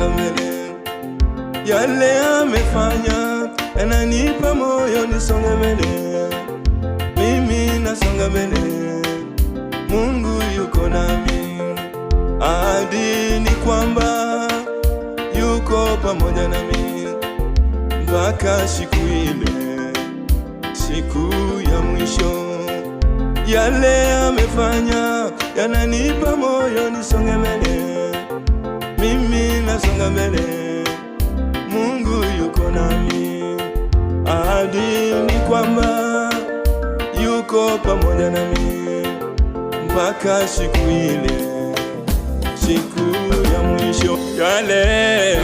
nasonga mbele. Yale amefanya yananipa moyo nisonge mbele. Mimi nasonga mbele, Mungu yuko nami. Ahadi ni kwamba yuko pamoja nami mpaka siku ile, siku ya mwisho. Yale amefanya yananipa moyo nisonge mbele. Mimi nasonga mbele, Mungu yuko nami. Ahadi ni kwamba yuko pamoja nami mpaka siku ile, siku ya mwisho. Yale